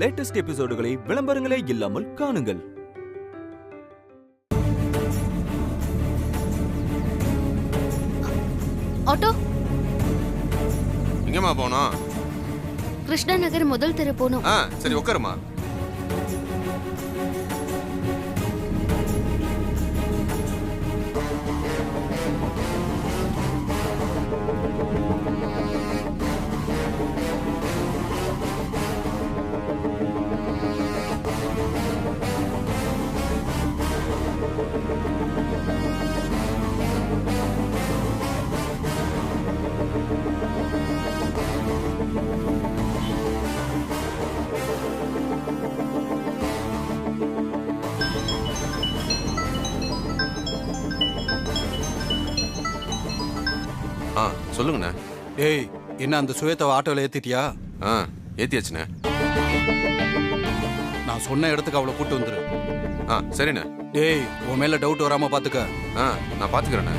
Latest எபிசோடுகளை விளம்பரங்களே இல்லாமல் காணுங்கள். Auto எங்கம்மா போனோம்? கிருஷ்ணா நகர் முதல் தெரு போனோம். சரி உட்காருமா. சொல்லுங்கண்ணா. டேய், என்ன அந்த சுயத்தை ஆட்டோவில் ஏத்திட்டியா? ஏத்தியாச்சுண்ணே. நான் சொன்ன இடத்துக்கு அவளை கூட்டு வந்துரு. சரிண்ணே. டேய், உன் மேல டவுட் வராம பாத்துக்க. நான் பாத்துக்கிறேண்ணே.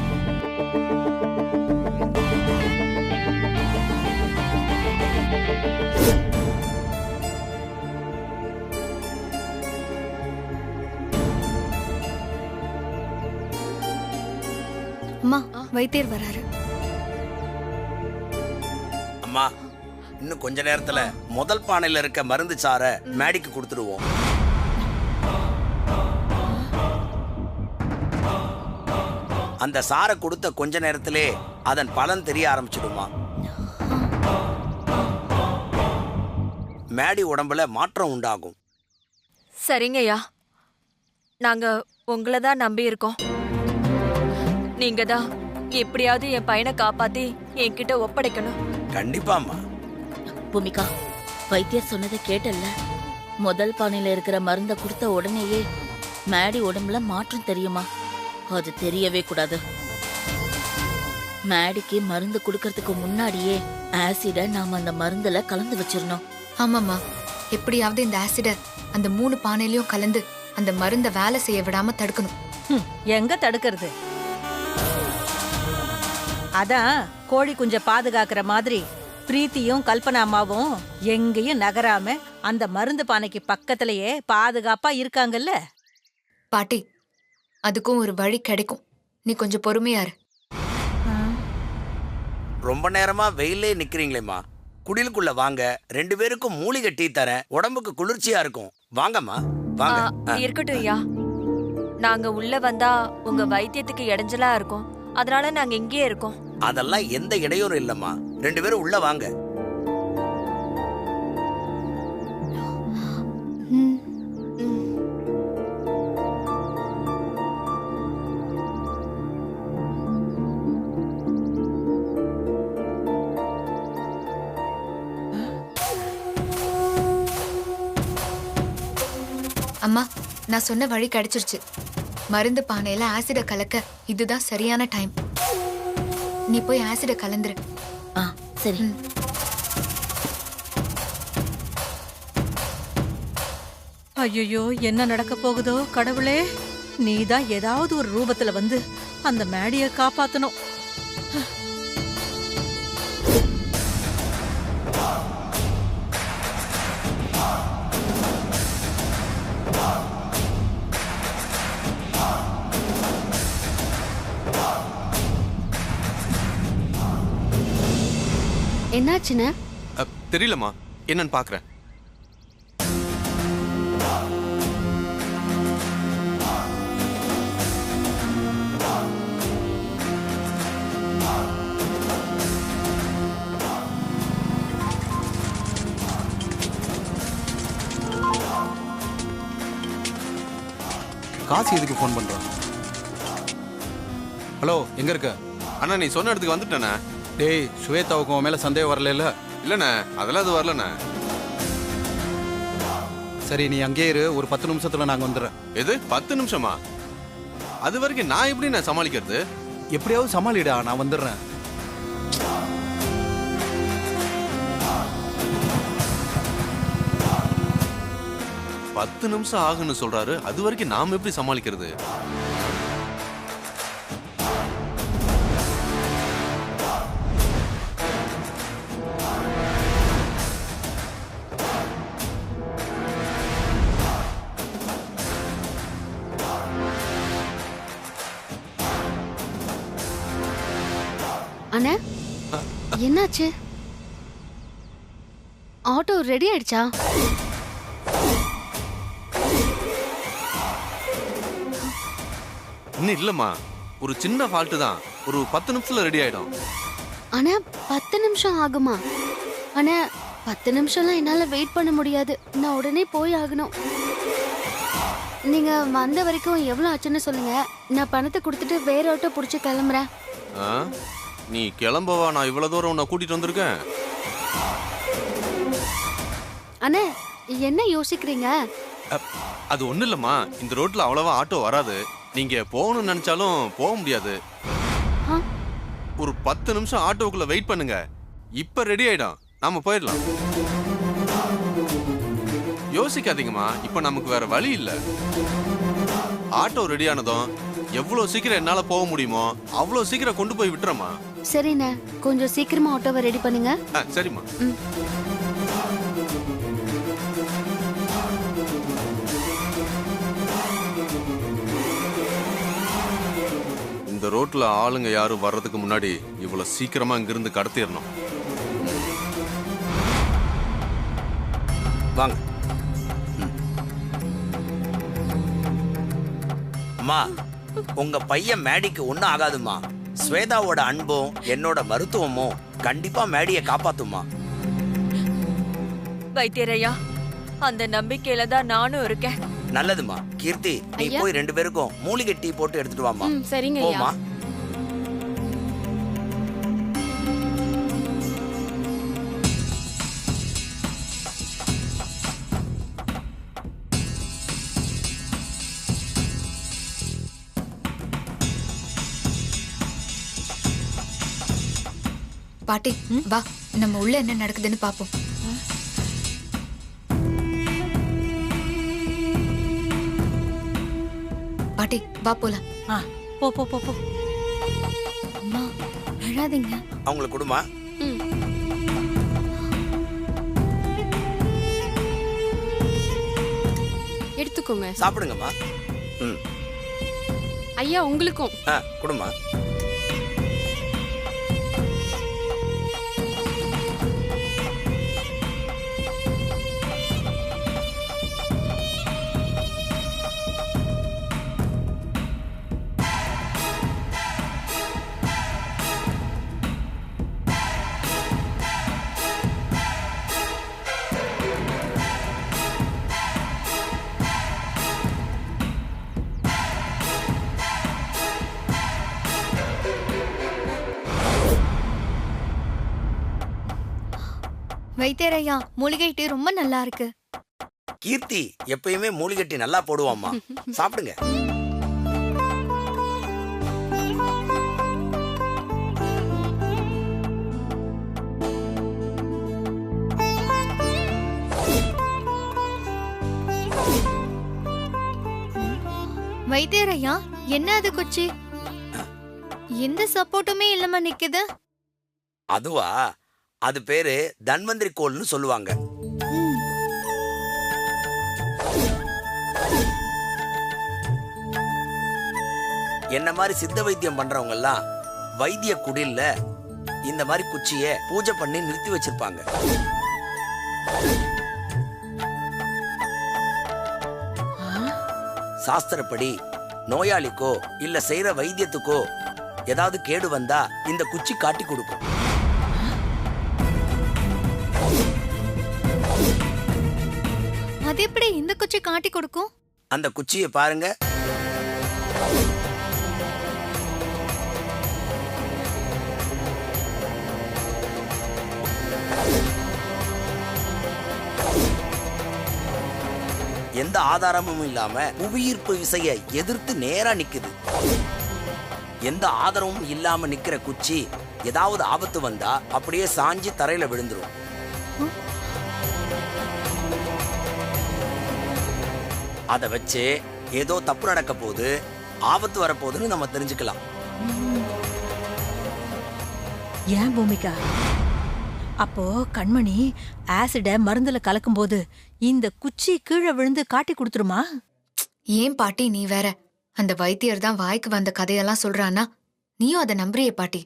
அம்மா, வைத்தியர் வராரு. அம்மா, இன்னும் கொஞ்ச நேரத்துல முதல் பானையில இருக்க மருந்து சாரை மேடிக்கு கொடுத்துடுவோம். அந்த சாரை கொடுத்த கொஞ்ச நேரத்திலே அதன் பலன் தெரிய ஆரம்பிச்சிடுமா. மேடி உடம்புல மாற்றம் உண்டாகும். சரிங்கய்யா, நாங்க உங்களை தான் நம்பி இருக்கோம். நீங்க தான் எப்படியாவது என் பையனை காப்பாத்தி என்கிட்ட ஒப்படைக்கணும். கண்டிப்பாம்மா. பூமிகா, வைத்தியர் சொன்னதை கேட்டல்ல? முதல் பானையில இருக்கிற மருந்த கொடுத்த உடனேயே மேடி உடம்புல மாற்றம் தெரியுமா? அது தெரியவே கூடாது. மேடிக்கு மருந்து கொடுக்கறதுக்கு முன்னாடியே ஆசிட நாம அந்த மருந்துல கலந்து வச்சிரணும். ஆமாம்மா, எப்படியாவது இந்த ஆசிட அந்த 3 பானையிலயும் கலந்து அந்த மருந்த வேலை செய்ய விடாம தடுக்கணும். எங்க தடுக்கிறது? அதான் கோழி குஞ்ச பாதுகாக்கிற மாதிரி பிரீத்தியும் கல்பனா அம்மாவும் எங்கேயும் நகராம அந்த மருந்து பானைக்கு பக்கத்திலேயே பாதுகாப்பா இருக்காங்கல்ல. பாட்டி, அதுக்கும் ஒரு வழி கிடைக்கும். நீ கொஞ்சம் பொறுமையா இரு. ரொம்ப நேரமா வெயிலே நிக்கிறீங்களேம்மா, குடிலுக்குள்ள வாங்க. 2 பேருக்கும் மூலிகை டீ தரேன். உடம்புக்கு குளிர்ச்சியா இருக்கும். வாங்கம்மா, வாங்க. இருக்கட்டும் ஐயா, நாங்க உள்ள வந்தா உங்க வைத்தியத்துக்கு இடைஞ்சலா இருக்கும். அதனால நாங்க இங்கேயே இருக்கோம். அதெல்லாம் எந்த இடையூறும் இல்லம்மா. 2 பேரும் உள்ள வாங்க. அம்மா, நான் சொன்ன வழி கிடைச்சிருச்சு. மருந்து பானையில ஆசிட கலக்க இதுதான் சரியான டைம். நீ போய் ஆசிட கலந்துரு. சரி. ஐயோ, என்ன நடக்க போகுதோ கடவுளே! நீதான் ஏதாவது ஒரு ரூபத்துல வந்து அந்த மேடிய காப்பாத்தணும். என்னாச்சுன்னு தெரியலம்மா, என்னன்னு பாக்குறேன். காசு எதுக்கு ஃபோன் பண்றான்? ஹலோ, எங்க இருக்க? அண்ணா, நீ சொன்ன இடத்துக்கு வந்துட்டேண்ணே. டேய், சுவேதாவுக்கு உன் மேல சந்தேகம் வரல? இல்லண்ணே, அதெல்லாம் அது வரலண்ணே. சரி, நீ அங்கே இரு. ஒரு 10 நிமிஷத்துல நாங்க வந்துடுறேன். எது 10 நிமிஷமா? அது வரைக்கும் நான் எப்படி நான் சமாளிக்கிறது? எப்படியாவது சமாளிடா, நான் வந்துடுறேன். பத்து நிமிஷம் ஆகுன்னு சொல்றாரு. அது வரைக்கும் நாம எப்படி சமாளிக்கிறது? அண்ணா என்னாச்சு? ஆட்டோ ரெடி ஆயிடுச்சா? இன்னும் இல்லம்மா, ஒரு சின்ன ஃபால்ட் தான். ஒரு 10 நிமிஷத்துல ரெடி ஆயிடும். அண்ணா 10 நிமிஷம் ஆகுமா? அண்ணா 10 நிமிஷம்லாம் என்னால வெயிட் பண்ண முடியாது. நான் உடனே போய் ஆகணும். நீங்க வந்த வரைக்கும் எவ்வளவு ஆச்சுன்னு சொல்லுங்க. நான் பணத்தை கொடுத்துட்டு வேற ஆட்டோ புடிச்சு கிளம்புறேன். ஆ? நீ கிளம்பவா நான் இவ்வளவு தூரம் உன்னை கூட்டிட்டு வந்திருக்கேன்? அண்ணா என்ன யோசிக்கிறீங்க? அது ஒண்ணும் இல்லம்மா, இந்த ரோட்ல அவ்வளவா ஆட்டோ வராது. நீங்க போகணும்னு நினைச்சாலும் போக முடியாது. ஆ? ஒரு 10 நிமிஷம் ஆட்டோக்குள்ள வெயிட் பண்ணுங்க. இப்ப ரெடி ஆயிடும், நாம போயிடலாம். யோசிக்காதீங்கம்மா, இப்ப நமக்கு வேற வழி இல்ல. ஆட்டோ ரெடி ஆனதும் எவ்வளவு சீக்கிரம் என்னால போக முடியுமோ அவ்வளவு சீக்கிரம் கொண்டு போய் விட்டுறமா. சரிண்ணே, கொஞ்சம் சீக்கிரமா ஆட்டோவை ரெடி பண்ணுங்க. சரிம்மா. இந்த ரோட்ல ஆளுங்க யாரும் வர்றதுக்கு முன்னாடி இவ்வளவு சீக்கிரமா இங்கிருந்து கடத்திடணும். வாங்க. அம்மா, உங்க பையன் மேடிக்கு ஒன்னும் ஆகாதுமா. ஸ்வேதாவோட அன்பும் என்னோட மருத்துவமும் கண்டிப்பா மேடியை காப்பாத்துமா. வைத்தியரையா, அந்த நம்பிக்கையில தான் நானும் இருக்கேன். நல்லதுமா. கீர்த்தி, நீ போய் 2 பேருக்கும் மூலிகை டீ போட்டு எடுத்துட்டு வாமா. சரிங்க போமா. பாட்டி வா, நம்ம உள்ள என்ன நடக்குதுன்னு பாப்போம். பாட்டி வா போலாம். போ போ போ போ. அம்மா அழாதீங்க. அவங்களுக்கு கொடுமா. எடுத்துக்கோங்க. சாப்பிடுங்கம்மா. ஐயா உங்களுக்கும். கொடுமா. வைத்தியரையா, மூலிகை டீ ரொம்ப நல்லா இருக்கு. கீர்த்தி எப்பயுமே மூலிகை டீ நல்லா போடுவாம்மா. சாப்பிடுங்க. வைத்தியரையா, என்ன அது குச்சி? எந்த சப்போர்ட்டுமே இல்லாம நிக்குது. அதுவா, அது பேரு தன்வந்திரி கோல்னு சொல்லுவாங்க. என்ன மாதிரி சித்த வைத்தியம் பண்றவங்க எல்லாம் வைத்திய குடில்ல இந்த மாதிரி குச்சிய பூஜை பண்ணி நிறுத்தி வச்சிருப்பாங்க. சாஸ்திரப்படி நோயாளிக்கோ இல்ல செய்யற வைத்தியத்துக்கோ ஏதாவது கேடு வந்தா இந்த குச்சி காட்டி கொடுக்கும். அது எப்படி இந்த குச்சி காட்டி கொடுக்கும்? அந்த குச்சியை பாருங்க. எந்த ஆதாரமும் இல்லாம புவியீர்ப்பு விசையை எதிர்த்து நேரா நிக்குது. எந்த ஆதாரமும் இல்லாம நிக்கிற குச்சி ஏதாவது ஆபத்து வந்தா அப்படியே சாஞ்சி தரையில விழுந்துரும். அதை வச்சு ஏதோ தப்பு நடக்க போகுது, ஆபத்து வரப்போகுதுன்னு நம்ம தெரிஞ்சுக்கலாம். ஏன் பூமிகா? அப்போ கண்மணி ஆசிட மருந்துல கலக்கும் போது இந்த குச்சி கீழே விழுந்து காட்டி கொடுத்துருமா? ஏன் பாட்டி நீ வேற? அந்த வைத்தியர் தான் வாய்க்கு வந்த கதையெல்லாம் சொல்றானா? நீயும் அதை நம்புறியே பாட்டி?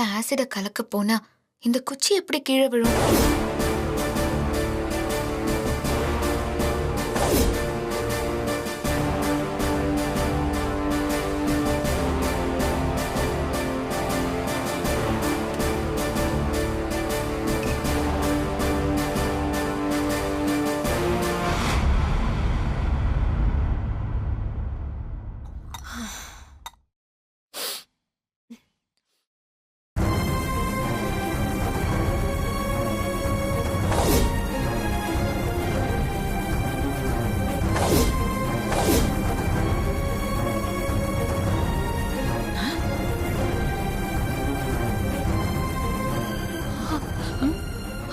பானையில ஆசிட கலக்க போனா இந்த குச்சி எப்படி கீழே விழும்?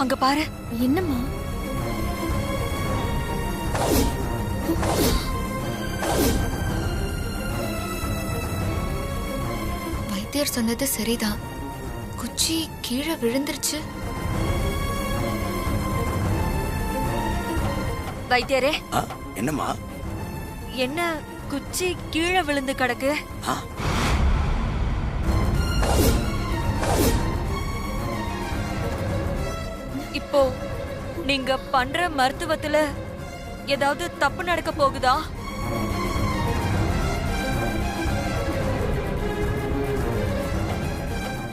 அங்க பாரு. என்னம்மா? வைத்தியர் சொன்னது சரிதான், குச்சி கீழே விழுந்துருச்சு. வைத்தியரே, என்னம்மா? என்ன குச்சி கீழே விழுந்து கிடக்கு? இப்போ நீங்க பண்ற மருத்துவத்துல ஏதாவது தப்பு நடக்க போகுதா?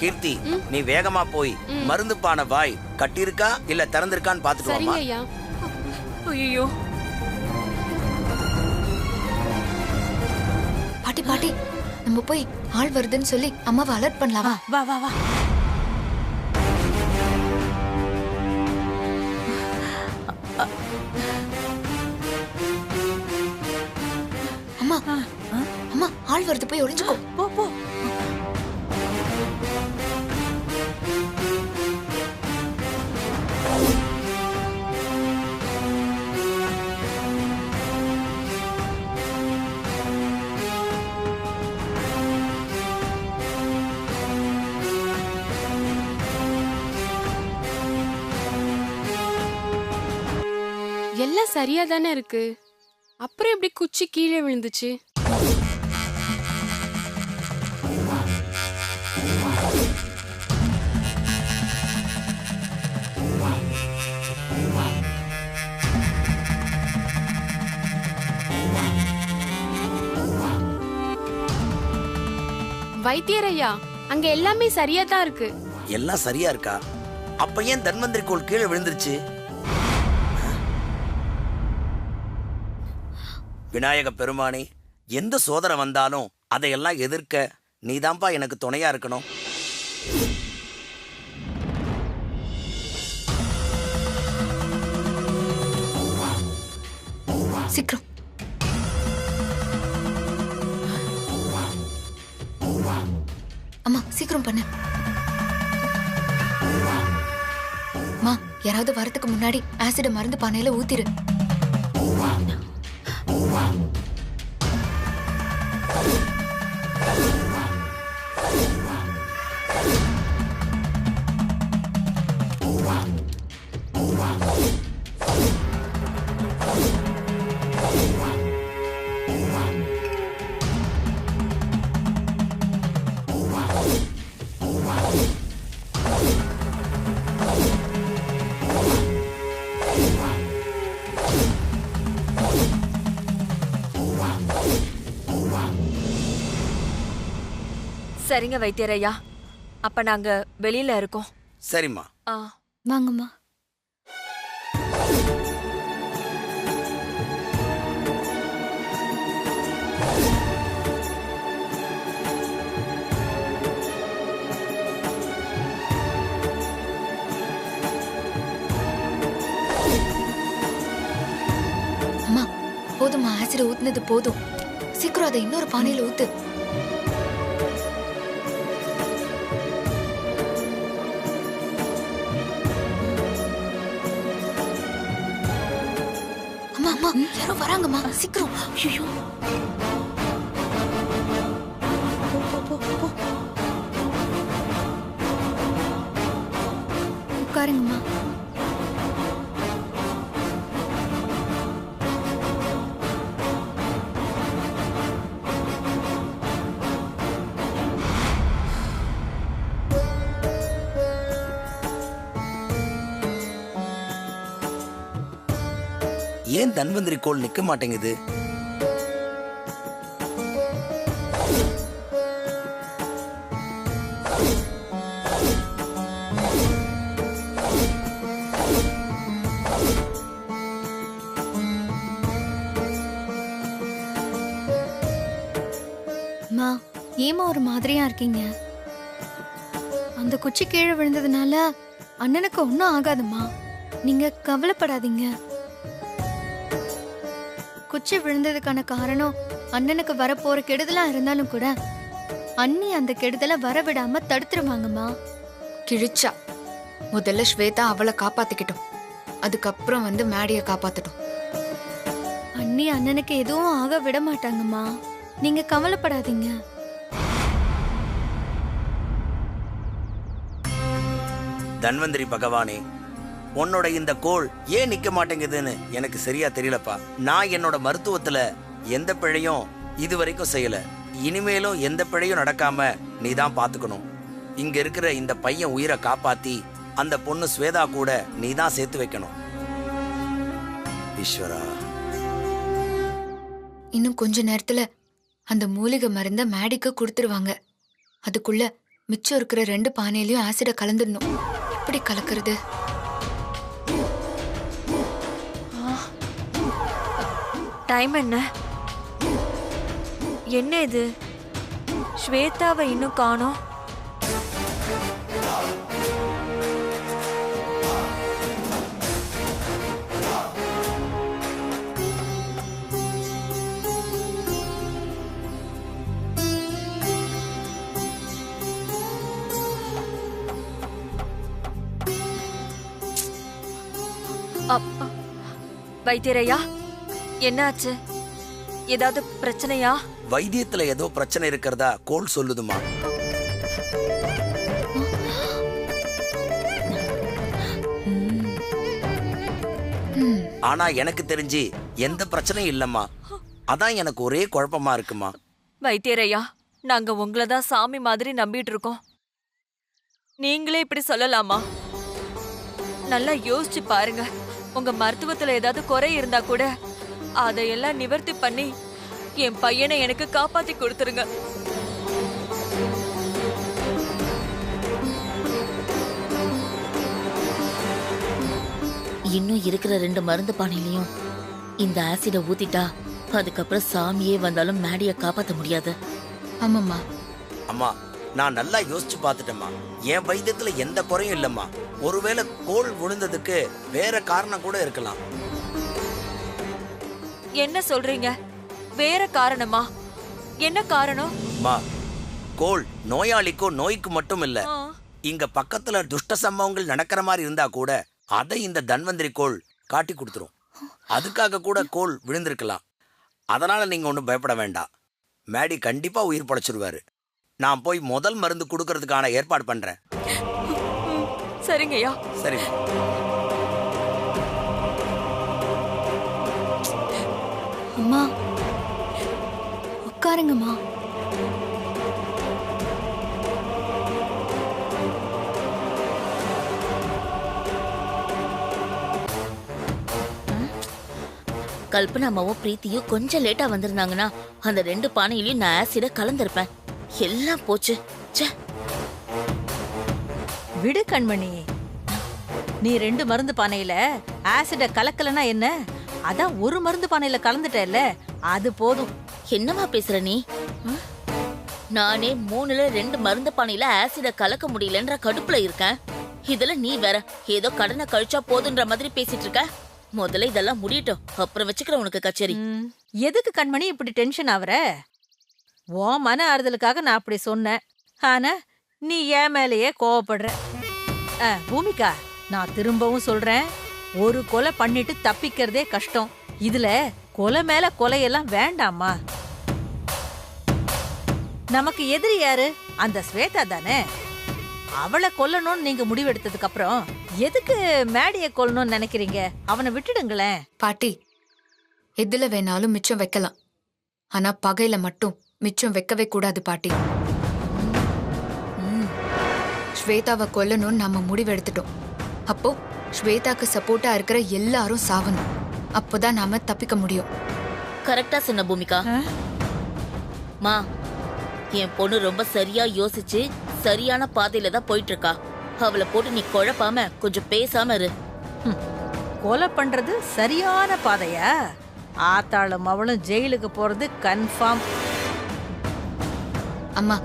கீர்த்தி, நீ வேகமா போய் மருந்து பானை வாய் கட்டியிருக்கா இல்ல திறந்திருக்கான்னு பாத்துட்டு வாமா. ஐயோ, பாட்டி பாட்டி, நம்ம போய் ஆள் வருதுன்னு சொல்லி அம்மாவை அலர்ட் பண்ணலாமா? வா வா வா. அம்மா அம்மா, ஆள் வருது, போய் ஒளிஞ்சுக்கோ. போ போ. எல்லாம் சரியா தானே இருக்கு, அப்புறம் எப்படி குச்சி கீழே விழுந்துச்சு? வைத்தியர் ஐயா, அங்க எல்லாமே சரியா தான் இருக்கு. எல்லாம் சரியா இருக்கா? அப்ப ஏன் தன்வந்திரி கோள் கீழே விழுந்துருச்சு? விநாயக பெருமானே, எந்த சோதனை வந்தாலும் அதையெல்லாம் எதிர்க்க நீதான்பா எனக்கு துணையா இருக்கணும். சீக்கிரம். அம்மா சீக்கிரம் பண்ணு. அம்மா, யாராவது வரதுக்கு முன்னாடி ஆசிட மருந்து பானையில ஊத்திரு. சரிங்க வைத்தியரையா, அப்ப நாங்க வெளியில இருக்கோம். சரிம்மா. வாங்கம்மா. அம்மா போதுமா, ஆசிட ஊத்துனது போதும். சீக்கிரம் அதை இன்னொரு பானையில ஊத்து. அம்மா அம்மா, யாரோ வராங்கம்மா, சீக்கிரம். ஐயோ, உட்காருங்கம்மா. ஏன் தன்வந்திரி கோல் நிக்க மாட்டேங்குது? அம்மா, ஏமா ஒரு மாதிரியா இருக்கீங்க? அந்த குச்சி கீழே விழுந்ததுனால அண்ணனுக்கு ஒன்றும் ஆகாதும்மா, நீங்க கவலைப்படாதீங்க. குச்சி விழுந்ததுக்கான காரணம் அண்ணனுக்கு வரப்போற கெடுதலா இருந்தாலும் கூட அண்ணி அந்த கெடுதலை வரவிடாம தடுத்துருவாங்கம்மா. கிழிச்சா முதல்ல ஸ்வேதா அவளை காப்பாத்திக்கிட்டோம், அதுக்கப்புறம் வந்து மேடிய காப்பாத்தட்டும். அண்ணி அண்ணனுக்கு எதுவும் ஆக விட மாட்டாங்கம்மா, நீங்க கவலைப்படாதீங்க. தன்வந்திரி பகவானே, உன்னோட இந்த கோல் ஏன் நிக்க மாட்டேங்குதுன்னு எனக்கு சரியா தெரியலப்பா. நான் என்னோட மருத்துவத்துல எந்த பிழையும் இதுவரைக்கும் செய்யல. இனிமேலும் எந்த பிழையும் நடக்காம நீ தான் பாத்துக்கணும். இங்க இருக்கிற இந்த பையன் உயிரை காப்பாத்தி அந்த பொண்ணு ஸ்வேதா கூட நீ தான் சேர்த்து வைக்கணும். ஈஸ்வரா, இன்னும் கொஞ்ச நேரத்துல அந்த மூலிகை மருந்த மேடிக்கு கொடுத்துருவாங்க. அதுக்குள்ள மிச்சம் இருக்கிற 2 பானையிலயும் ஆசிட கலந்துடணும். எப்படி கலக்கிறது? டைம் என்ன? என்ன இது? ஸ்வேதாவை இன்னும் காணோம். வைத்தியரையா, என்னாச்சு? ஏதாவது பிரச்சனையா? வைத்தியத்துல ஏதோ பிரச்சனை இருக்கிறதா கோல் சொல்லுதுமா. ஆனா எனக்கு தெரிஞ்சு எந்த பிரச்சனையும் இல்லம்மா. அதான் எனக்கு ஒரே குழப்பமா இருக்குமா. வைத்தியரையா, நாங்க உங்களை தான் சாமி மாதிரி நம்பிட்டு இருக்கோம். நீங்களே இப்படி சொல்லலாமா? நல்லா யோசிச்சு பாருங்க. உங்க மருத்துவத்துல ஏதாவது குறை இருந்தா கூட அதையெல்லாம் நிவர்த்தி பண்ணி என் பையனை எனக்கு காப்பாத்தி கொடுத்துருங்க. இன்னும் இருக்கிற 2 மருந்து பானையிலையும் இந்த ஆசிட ஊத்திட்டா அதுக்கப்புறம் சாமியே வந்தாலும் மேடிய காப்பாத்த முடியாது. ஆமாம்மா. அம்மா, நான் நல்லா யோசிச்சு பார்த்துட்டேம்மா. என் வைத்தியத்துல எந்த குறையும் இல்லம்மா. ஒருவேளை கோல் விழுந்ததுக்கு வேற காரணம் கூட இருக்கலாம். என்ன சொல்றீங்க? வேற காரணமா? என்ன காரணம்? அம்மா, கோல் நோயாளிக்கோ நோய்க்கு மட்டும் இல்ல, இங்க பக்கத்துல துஷ்ட சம்பவங்கள் நடக்கிற மாதிரி இருந்தா கூட அதை இந்த தன்வந்திரி கோல் காட்டி கொடுத்துரும். அதுக்காக கூட கோல் விழுந்திருக்கலாம். அதனால நீங்க ஒன்றும் பயப்பட வேண்டாம். மேடி கண்டிப்பா உயிர் படைச்சிருவாரு. நான் போய் முதல் மருந்து கொடுக்கறதுக்கான ஏற்பாடு பண்றேன். சரிங்கய்யா. சரி. அம்மா, உட்காருங்கம்மா. கல்பனா அம்மாவும் பிரீத்தியும் கொஞ்சம் லேட்டா வந்திருந்தாங்கன்னா அந்த 2 பானையிலையும் நான் ஆசிட கலந்திருப்பேன். எல்லாம் போச்சு. விடு கண்மணி, நீ 2 மருந்து பானையில ஆசிட கலக்கலனா என்ன? அதான் ஒரு மருந்து பானையில கலந்துட்டல, அது போதும். என்னமா பேசுற நீ? நானே 3ல 2 மருந்து பானையில ஆசிட கலக்க முடியலன்ற கடுப்புல இருக்கேன். இதுல நீ வேற ஏதோ கடனை கழிச்சா போதுன்ற மாதிரி பேசிட்டு இருக்க. முதல்ல இதெல்லாம் முடியட்டும், அப்புறம் வச்சுக்கிற உனக்கு கச்சேரி. எதுக்கு கண்மணி இப்படி டென்ஷன் ஆவற? ஓ மன ஆறுதலுக்காக நான் அப்படி சொன்னேன். ஆனா நீ ஏன் மேலேயே கோவப்படுற. பூமிகா, நான் திரும்பவும் சொல்றேன், ஒரு கொலை பண்ணிட்டு தப்பிக்கிறதே கஷ்டம். இதுல கொலை மேல கொலையெல்லாம் வேண்டாமா? நமக்கு எதிரி யாரு? அந்த ஸ்வேதா தானே. அவளை கொல்லணும்னு நீங்க முடிவெடுத்ததுக்கு அப்புறம் எதுக்கு மேடிய கொல்லணும்னு நினைக்கிறீங்க? அவனை விட்டுடுங்களேன். பாட்டி, எதுல வேணாலும் மிச்சம் வைக்கலாம், ஆனா பகையில மட்டும் மிச்சம் வைக்கவே கூடாது பாட்டி. ஸ்வேதாவை கொல்லணும்னு நம்ம முடிவெடுத்துட்டோம். அப்போ ஸ்வேதாக்கு சப்போர்ட்டா இருக்கிற எல்லாரும் சாவணும். அப்போதான் நாம தப்பிக்க முடியும். கரெக்டா சொன்ன பூமிகா. மா, என் பொண்ணு ரொம்ப சரியா யோசிச்சு சரியான பாதையில தான் போயிட்டு இருக்கா. அவளை போட்டு நீ குழப்பாம கொஞ்சம் பேசாம இரு. கொலை பண்றது சரியான பாதையா? ஆத்தாளும் அவளும் ஜெயிலுக்கு போறது கன்ஃபார்ம். அம்மா,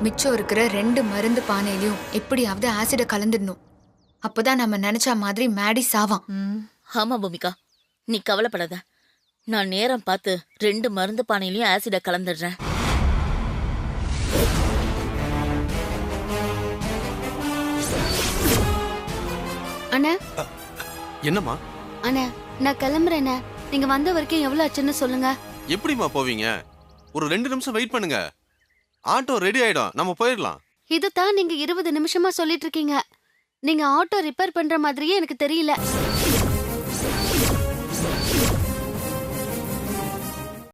மிச்சம் இருக்கிற 2 மருந்து பானையிலையும் எப்படியாவது ஆசிட கலந்துடணும். அப்போதான் நம்ம நினைச்ச மாதிரி மேடி சாவான். ஆமா பூமிகா, நீ கவலைப்படாத. நான் நேரம் பார்த்து 2 மருந்து பானையிலையும் ஆசிட கலந்துடுறேன். அண்ணா என்னம்மா? அண்ணா, நான் கிளம்புறேண்ணே. நீங்க வந்த வரைக்கும் எவ்வளவு ஆச்சுன்னு சொல்லுங்க. எப்படிம்மா போவீங்க? ஒரு 2 நிமிஷம் வெயிட் பண்ணுங்க. ஆட்டோ ரெடி ஆயிடும், நம்ம போயிடலாம். இதுதான் நீங்க 20 நிமிஷமா சொல்லிட்டு இருக்கீங்க. நீங்க ஆட்டோ ரிப்பேர் பண்ற மாதிரியே எனக்கு தெரியல.